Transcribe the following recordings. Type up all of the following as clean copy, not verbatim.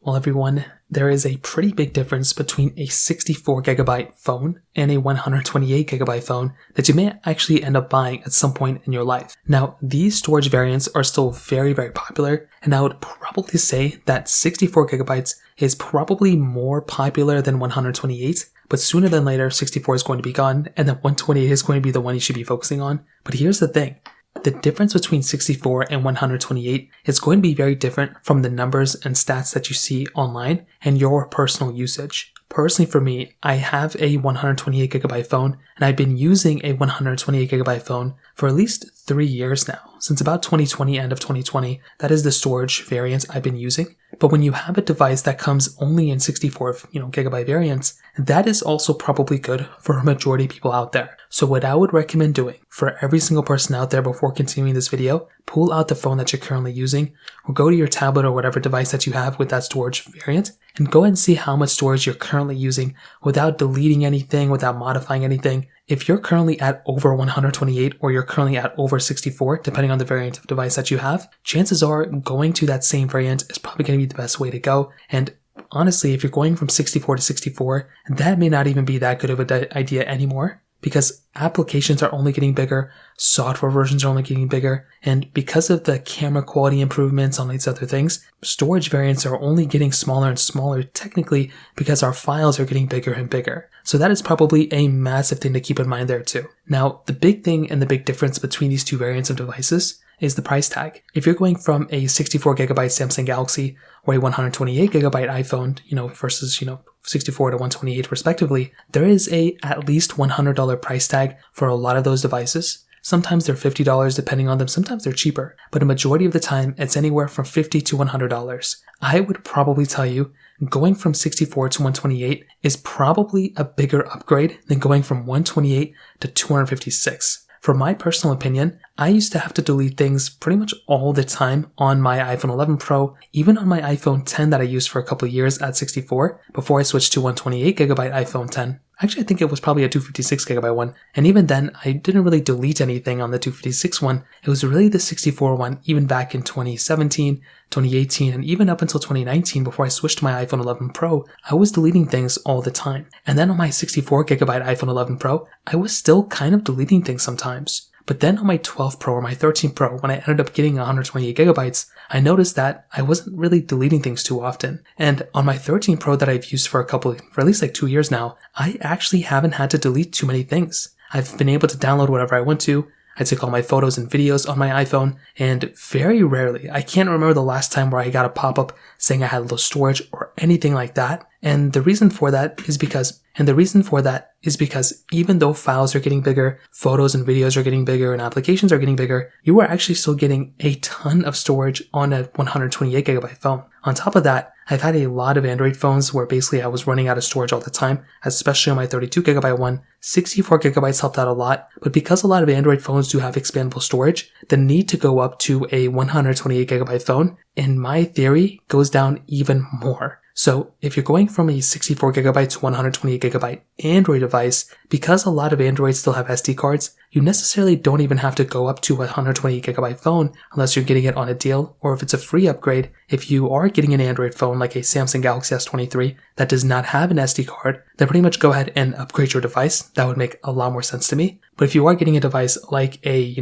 Well, everyone, there is a pretty big difference between a 64GB phone and a 128GB phone that you may actually end up buying at some point in your life. Now, these storage variants are still very, very popular, and I would probably say that 64GB is probably more popular than 128, but sooner than later, 64 is going to be gone, and then 128 is going to be the one you should be focusing on. But here's the thing. The difference between 64 and 128 is going to be very different from the numbers and stats that you see online and your personal usage. Personally for me, I have a 128GB phone, and I've been using a 128GB phone for at least 3 years now. Since about 2020, end of 2020, that is the storage variant I've been using. But when you have a device that comes only in 64GB variants, that is also probably good for a majority of people out there. So what I would recommend doing for every single person out there before continuing this video, pull out the phone that you're currently using, or go to your tablet or whatever device that you have with that storage variant, and go ahead and see how much storage you're currently using without deleting anything, without modifying anything. If you're currently at over 128 or you're currently at over 64, depending on the variant of device that you have, chances are going to that same variant is probably going to be the best way to go. And honestly, if you're going from 64 to 64, that may not even be that good of an idea anymore, because applications are only getting bigger, software versions are only getting bigger, and because of the camera quality improvements on these other things, storage variants are only getting smaller and smaller technically because our files are getting bigger and bigger. So that is probably a massive thing to keep in mind there too. Now, the big thing and the big difference between these two variants of devices is the price tag. If you're going from a 64GB Samsung Galaxy or a 128GB iPhone, versus, 64 to 128 respectively, there is at least $100 price tag for a lot of those devices. Sometimes they're $50 depending on them, sometimes they're cheaper, but a majority of the time it's anywhere from $50 to $100. I would probably tell you going from 64 to 128 is probably a bigger upgrade than going from 128 to 256. For my personal opinion, I used to have to delete things pretty much all the time on my iPhone 11 Pro, even on my iPhone 10 that I used for a couple of years at 64 before I switched to 128GB iPhone 10. Actually, I think it was probably a 256GB one, and even then, I didn't really delete anything on the 256 one. It was really the 64 one, even back in 2017, 2018, and even up until 2019 before I switched to my iPhone 11 Pro, I was deleting things all the time. And then on my 64GB iPhone 11 Pro, I was still kind of deleting things sometimes. But then on my 12 Pro or my 13 Pro, when I ended up getting 128GB, I noticed that I wasn't really deleting things too often. And on my 13 Pro that I've used for at least 2 years now, I actually haven't had to delete too many things. I've been able to download whatever I want to. I take all my photos and videos on my iPhone, and very rarely, I can't remember the last time where I got a pop-up saying I had low storage or anything like that. And the reason for that is because even though files are getting bigger, photos and videos are getting bigger, and applications are getting bigger, you are actually still getting a ton of storage on a 128GB phone. On top of that, I've had a lot of Android phones where basically I was running out of storage all the time, especially on my 32GB one. 64GB helped out a lot, but because a lot of Android phones do have expandable storage, the need to go up to a 128GB phone, in my theory, goes down even more. So if you're going from a 64GB to 128GB Android device, because a lot of Androids still have SD cards, you necessarily don't even have to go up to a 128GB phone unless you're getting it on a deal, or if it's a free upgrade. If you are getting an Android phone like a Samsung Galaxy S23 that does not have an SD card, then pretty much go ahead and upgrade your device. That would make a lot more sense to me. But if you are getting a device like a,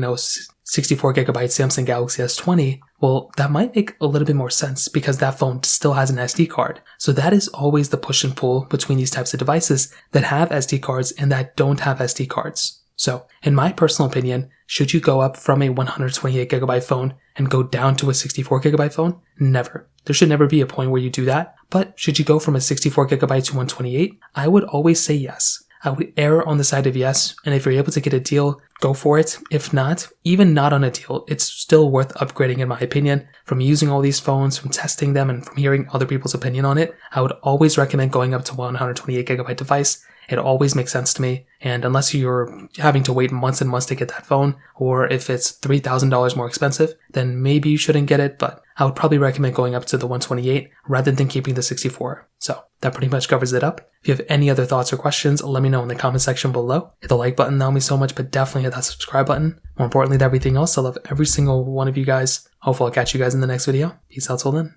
64GB Samsung Galaxy S20, well, that might make a little bit more sense because that phone still has an SD card. So that is always the push and pull between these types of devices that have SD cards and that don't have SD cards. So, in my personal opinion, should you go up from a 128GB phone and go down to a 64GB phone? Never. There should never be a point where you do that. But should you go from a 64GB to 128? I would always say yes. I would err on the side of yes, and if you're able to get a deal, go for it. If not, even not on a deal, it's still worth upgrading in my opinion. From using all these phones, from testing them, and from hearing other people's opinion on it, I would always recommend going up to 128GB device. It always makes sense to me, and unless you're having to wait months and months to get that phone, or if it's $3,000 more expensive, then maybe you shouldn't get it, but I would probably recommend going up to the 128 rather than keeping the 64. So that pretty much covers it up. If you have any other thoughts or questions, let me know in the comment section below. Hit the like button, that would mean me so much, but definitely hit that subscribe button. More importantly than everything else, I love every single one of you guys. Hopefully I'll catch you guys in the next video. Peace out till then.